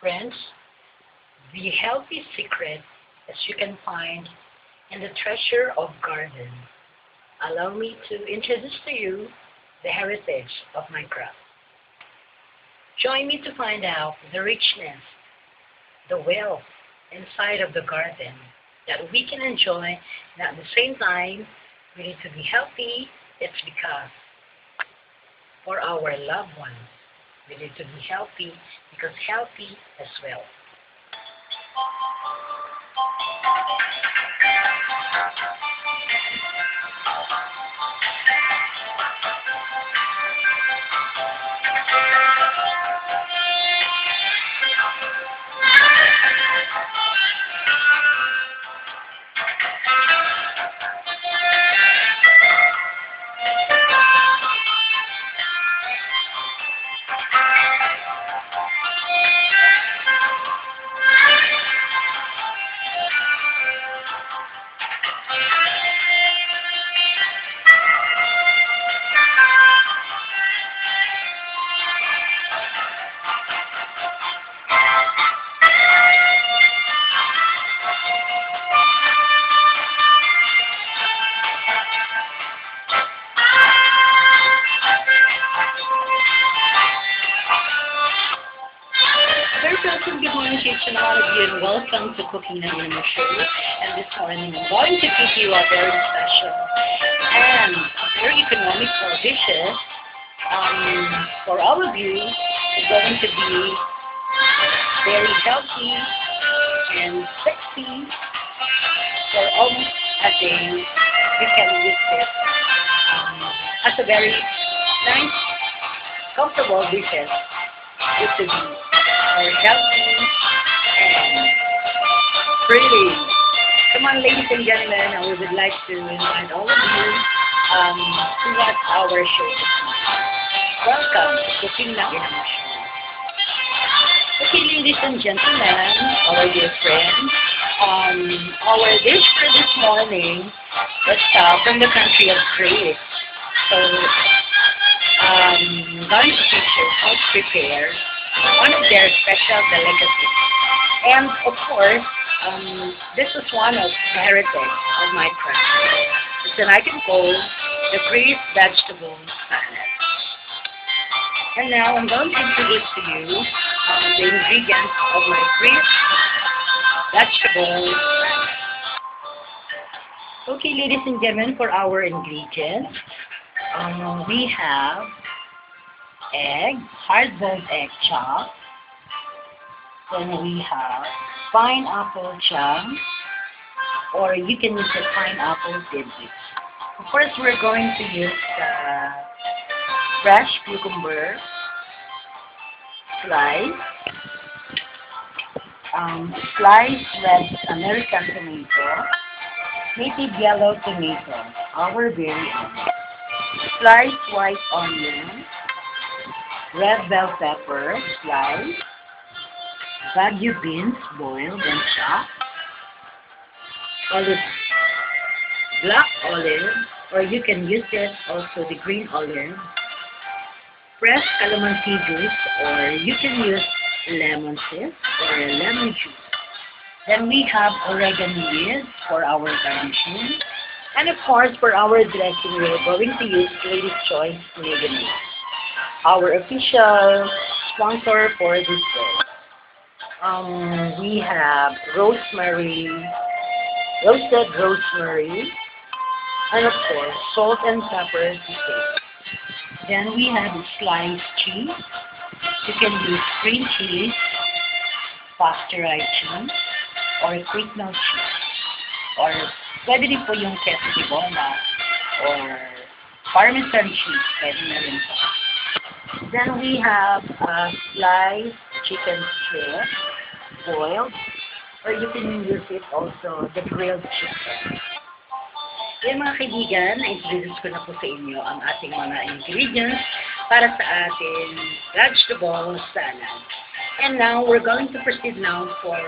Friends, the healthy secret as you can find in the treasure of garden. Allow me to introduce to you the heritage of my craft. Join me to find out the richness, the wealth inside of the garden that we can enjoy, and at the same time, we need to be healthy. It's because for our loved ones, we need to be healthy because healthy as well. Very welcome, good morning to each and all of you, and welcome to Cooking na Mama Show. And this morning, I'm going to give you a very special and very economical dishes. For all of you, it's going to be very healthy and sexy for almost a day. You can use it as a very nice, comfortable dishes. It to be more healthy and pretty. Come on, ladies and gentlemen, I would like to invite all of you to watch our show this morning. Welcome to Cooking na Mama Show. Okay, ladies and gentlemen, our dear friends, our dish for this morning is from the country of Greece. So, going to teach you how to prepare one of their special delicacies. And of course, this is one of the heritage of my craft. It's an item called the Greek vegetable salad. And now I'm going to introduce to you the ingredients of my Greek vegetable salad. Okay, ladies and gentlemen, for our ingredients, we have egg, hard-boiled egg chop. Then we have pineapple chunk, or you can use the pineapple tidbits. Of course, we're going to use fresh cucumber slice, sliced red American tomato, native yellow tomato, our very own, sliced white onion, red bell pepper sliced, bagu beans boiled and chopped, olive, black olive, or you can use it also the green olive, fresh calamansi juice, or you can use lemon zest or lemon juice. Then we have oregano leaves for our garnishing, and of course for our dressing we are going to use Lady's Choice mayonnaise, our official sponsor for this day. We have rosemary, roasted rosemary, and of course salt and pepper to taste. Then we have sliced cheese. You can use cream cheese, pasteurized cheese, or quick melt cheese. Or pwede din po yung queso de bola or parmesan cheese. Pwede na rin po. Then we have sliced chicken strip, boiled, or you can use it also, the grilled chicken. Yan mga kaibigan, na-introduce ko na po sa inyo ang ating mga ingredients para sa ating vegetable salad. And now, we're going to proceed now for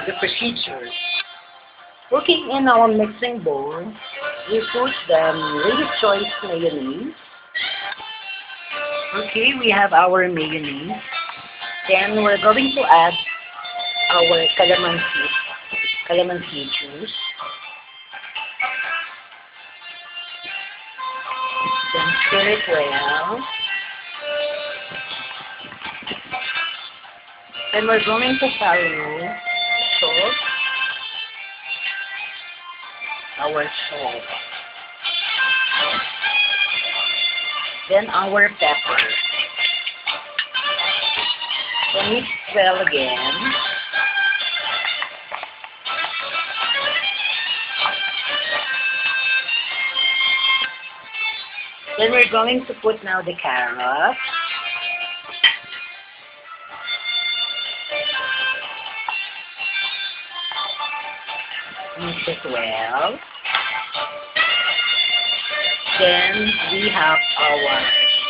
the procedure. Cooking in our mixing bowl, we put the Lady's Choice mayonnaise. Okay, we have our mayonnaise. Then we're going to add our calamansi juice. Then stir it well. Then we're going to follow our salt. Then our pepper. Then mix well again. Then we're going to put now the carrot. Mix it well. Then we have our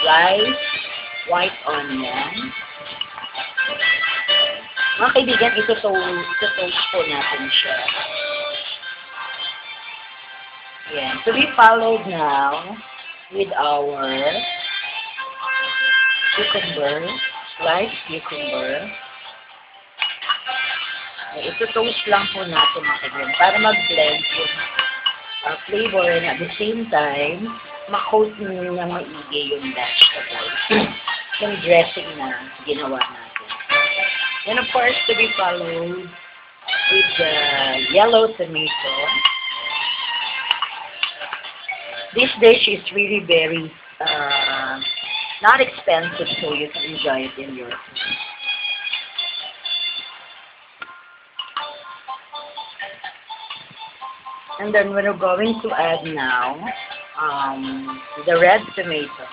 rice, white onion. Mga kaibigan, ito-toast po natin siya. Yan. So we followed now with our cucumber, sliced cucumber. Ito-toast lang po natin mga kaibigan para mag-blend yung flavor and at the same time, ma-coat nyo ng maigi yung vegetables. Yung dressing na ginawa natin. And of course, to be followed with the yellow tomato. This dish is really very not expensive, so you can enjoy it in your home. And then we're going to add now the red tomato.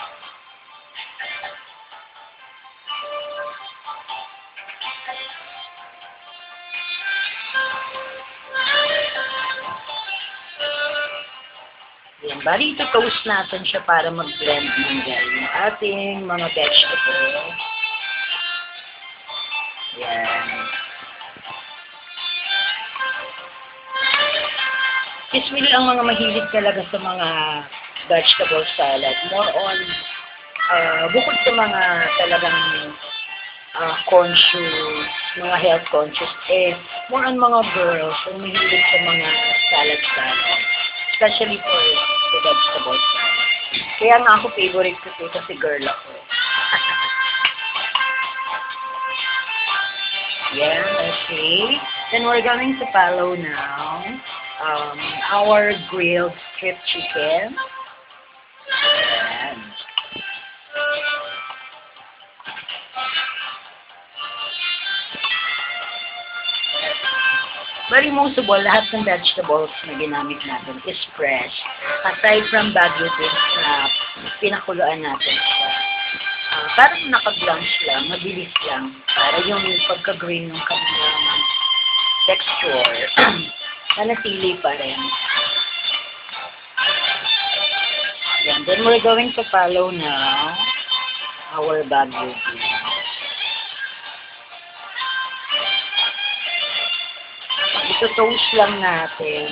Yan, bali ito toast natin siya para mag-blend ng yung ating mga vegetables. Yan. Usually ang mga mahilig talaga sa mga vegetable salad, more on, bukod sa mga talagang conscious, mga health conscious, more on mga girls ang mahilig sa mga salad, especially for the vegetables. Kaya nga ako favorite ko ito kasi girl ako. Yeah, okay. Then we're going to follow now our grilled strip chicken. Ayan. Very most of all, lahat ng vegetables na ginamit natin is fresh. Aside from baguio beans na pinakuluan natin siya. Parang naka-blanch lang, mabilis lang. Para yung pagka-green ng kanilang texture, nanatili pa rin. Yan. Then we're going to follow now our baguio beans. Ito-toast lang natin.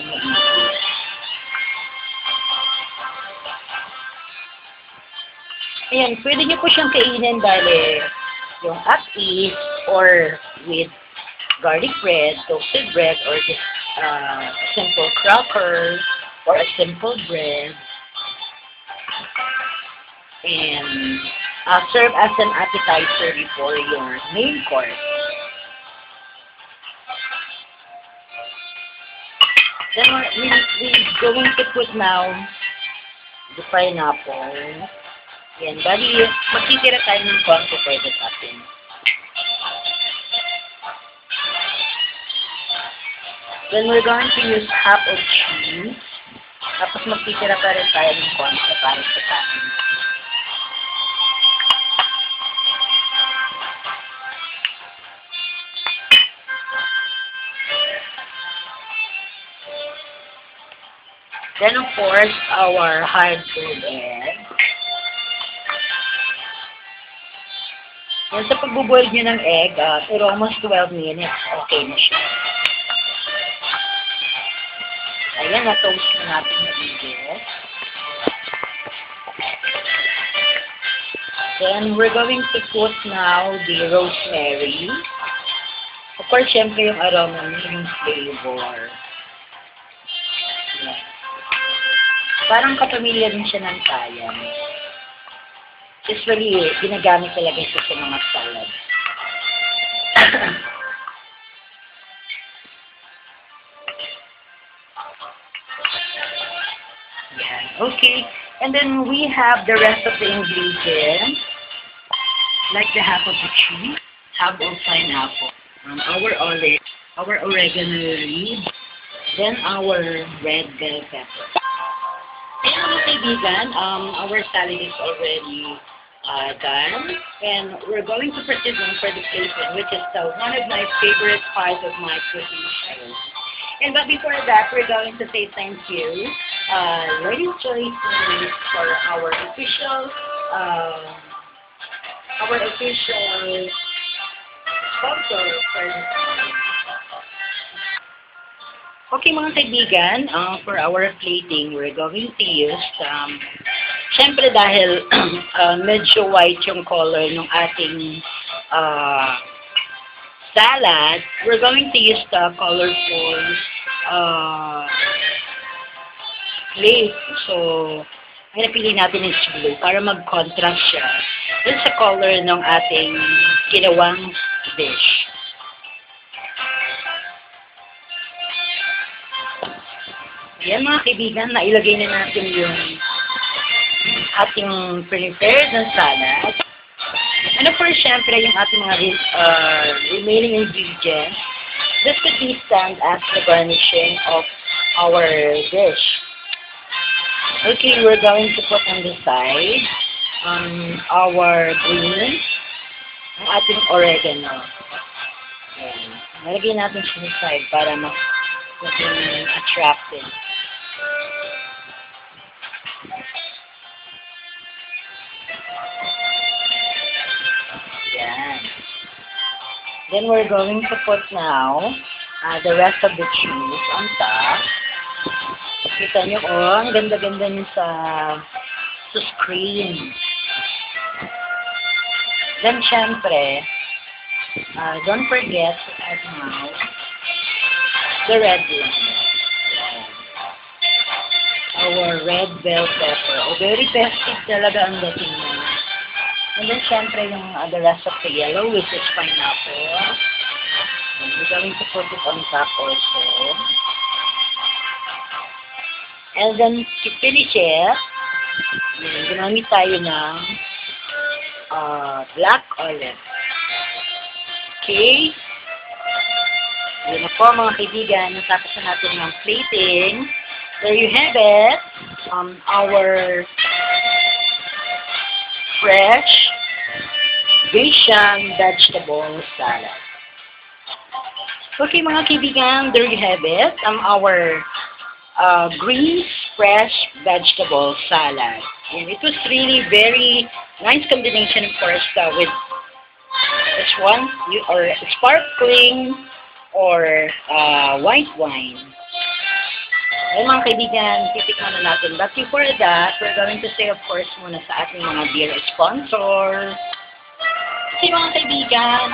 Ayan, pwede nyo po siyang kainin dahil yung at-ease or with garlic bread, toasted bread, or just simple cracker or a simple bread. And serve as an appetizer before your main course. Then we're going to put now the pineapple. Yan, bali, magtitira tayo ng konti for the topping. Then we're going to use half of cheese. Tapos magtitira pa rin tayo ng konti para sa topping. Then, of course, our hard-boiled egg. Yan, sa pagbuboil nyo ng egg, for almost 12 minutes, okay na siya. Ayan, na-toast na natin na bigit. Then, we're going to put now the rosemary. Of course, syempre yung aroma niya, yung flavor. Yes. Parang kapamilya rin siya ng Thailand. Usually, ginagamit talaga siya sa mga salad. Yan. Okay. And then we have the rest of the ingredients. Like the half of the cheese, half of pineapple, our olive, our oregano leaves, then our red bell pepper. Ayan mga kaibigan, our salad is already done. And we're going to proceed on for the plating, which is one of my favorite parts of my cooking show. And but before that, we're going to say thank you, Ladies Choice Meals, for our official sponsor for this. Okay mga kaibigan, for our plating, we're going to use, syempre dahil medyo white yung color ng ating salad, we're going to use the colorful plate. So, ang napili natin is blue para mag-contrast siya dun sa color ng ating ginawang dish. Ayan mga kaibigan, nailagay na natin yung ating prepared na salad. And of course, syempre, yung ating mga remaining ingredients, this could be stand as the garnishing of our dish. Okay, we're going to put on the side our greens, ang ating oregano. Ayan. Nalagay natin siya sa side para maging attractive. Ayan. Then we're going to put now the rest of the cheese on top. Kita nyo, ang ganda-ganda nyo sa screen. Then, syempre, don't forget to add now the red wine. Our red bell pepper. Very festive talaga ang dating niya. And then, syempre, yung the rest of the yellow, which is pineapple. And we're going to put it on top also. And then, to finish it, ginamit tayo ng black olive. Okay? Yun na po mga kaibigan, natapos na natin ng plating. There you have it. Our fresh Asian vegetable salad. Okay mga kaibigan, there you have it. Our greens fresh vegetable salad. And it was really very nice combination, of course, with this one, or sparkling or white wine. Ayun mga kaibigan, titikman na natin. But before that, we're going to say, of course, muna sa ating mga dear sponsors. Kasi mga kaibigan,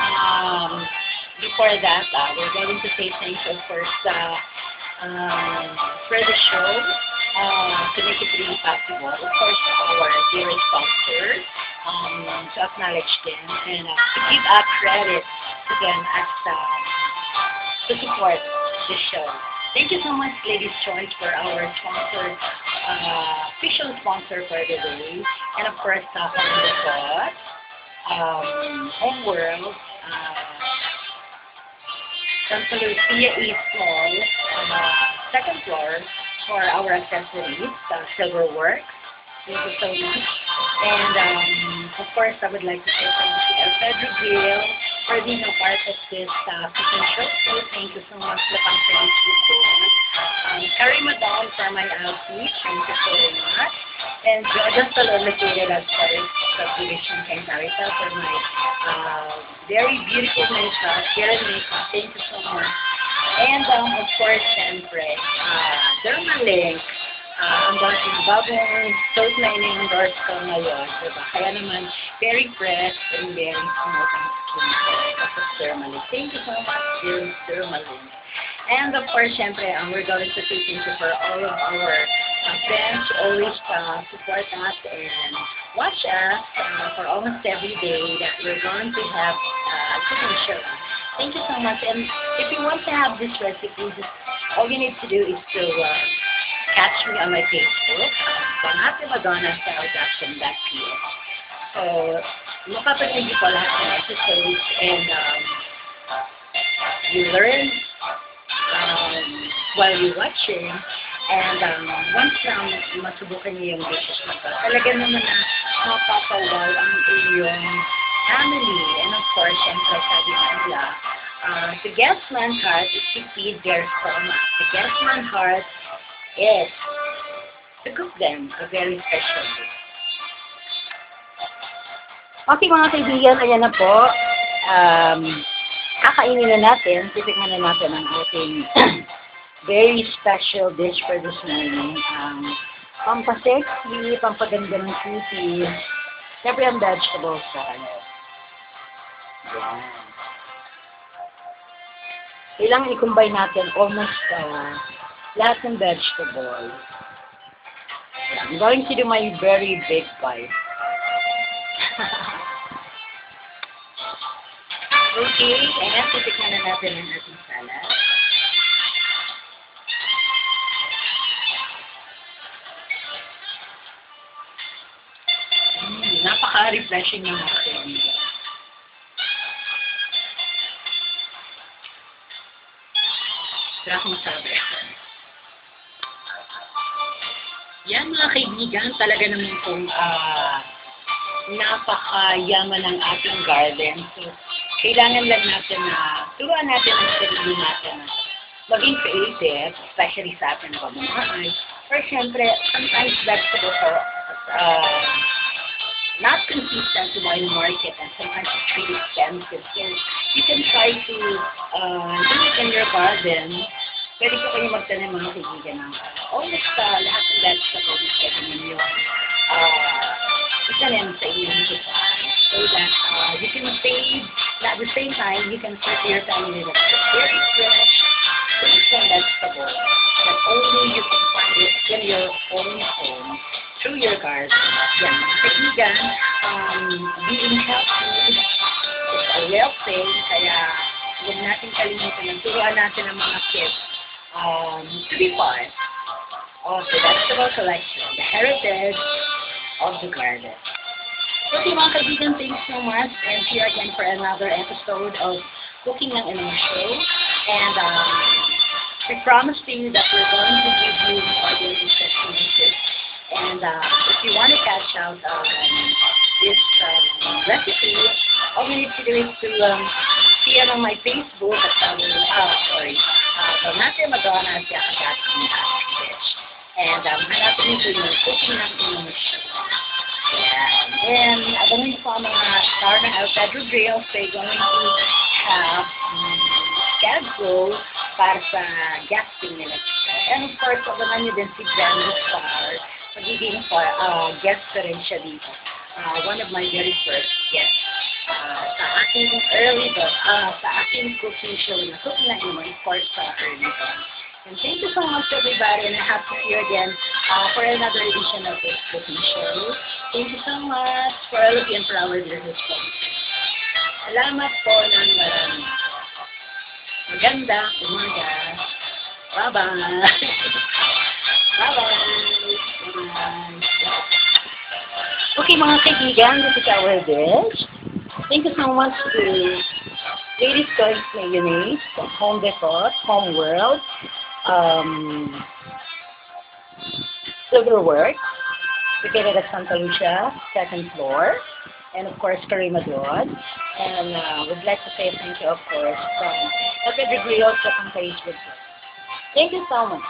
before that, we're going to say thanks, of course, for the show, to make it really possible. Of course, our dear sponsors, to acknowledge them and to give up credit to them as to support the show. Thank you so much, Ladies Choice, for our sponsor, official sponsor for the day, and of course, Home Depot, Homeworld, Santa Lucia East Mall, second floor for our accessories, Silverworks. Thank you so much. And of course, I would like to say thank you to El Pedro Grill for being a part of this cooking show. So thank you so much, Lapang Feliz. Carrie Madon for my outreach. Thank you so much. And Jordan Salon located at Paris Subdivision, Cantarita for my very beautiful makeup, hair and makeup. Thank you so much. And of course, syempre, Dermalink, ang bagong soap na ini-endorse ko ngayon, diba? Kaya naman, very fresh and very promoting skincare. Tapos Dermalin. Thank you so much, Dermalin. And of course, syempre, we're going to say thank you for all of our friends who always support us and watch us for almost every day that we're going to have a cooking show. Thank you so much. And if you want to have this recipe, all you need to do is to catch me on my Facebook, Donate Madonna Style.com.ph. So, makapanood ko lahat ng episodes and you learn while you're watching. And once masubukan niyo yung dishes na to, talaga naman na mapapawaw ang iyong family. And of course, syempre sabi nila, the guest man's heart is to feed their stomach. The guest man's heart is to cook them a very special dish. Okay mga kaibigan, ayan na po. Kakainin na natin, titikman na natin ang ating very special dish for this morning. Pampasexy, pampaganda ng cuties. Siyempre ang vegetables sa kanya. Yan. Kailangan i-combine natin almost lahat ng vegetables. I'm going to do my very big bite. Okay, ayan, titikman na natin ang ating salad. Napaka-refreshing yung mga kaibigan. Sarap masabi. Yan mga kaibigan, talaga naman kung napaka-yaman ng ating garden. So, kailangan lang natin na turuan natin ang sarili natin na maging creative, especially sa ating pamamahay. Or syempre, sometimes vegetables are not consistent to buy in the market and sometimes it's really expensive. So, you can try to do it in your garden. Pwede ko kayo magtanim mga kaibigan ng almost lahat ng vegetables pwede ninyo itanim sa inyong design so that you can save, at the same time, you can serve your family with a very fresh, fresh vegetable that only you can find it in your own home through your garden. Yan, mga kaibigan, being healthy is a real thing, kaya huwag natin kalimutan ng turuan natin ang mga kids to be part of the vegetable collection, the heritage of the garden. Okay mga kaibigan, thanks so much. And here again for another episode of Cooking ng Inong Show. And we promise to you that we're going to give you more interesting dishes. And if you want to catch out this recipe, all you need to do is to see it on my Facebook at Donate Madonna Style.com.ph. And hanapin nito yung Cooking ng Inong Show. Yeah. And abangan po ang mga star ng El Pedro Grills. They're going to have schedule para sa guesting nila. And of course, abangan nyo din si Brando Star. Magiging guest pa rin siya dito. One of my very first guests. Sa aking sa aking cooking show na Cooking ng Inong, of course, sa early on. And thank you so much everybody, and I have to see you again for another edition of this cooking show. Thank you so much for all of you and for our dear sponsors. Salamat po ng marami. Maganda umaga. Bye-bye. Bye-bye. Okay mga kaibigan, this is our dish. Thank you so much to Ladies Choice Mayonnaise, Home Decor, Home World, Silverworks, located at Santa Lucia, second floor, and of course Karima Dodd. And would like to say thank you, of course, from El Pedro Grills sa Facebook. Thank you so much.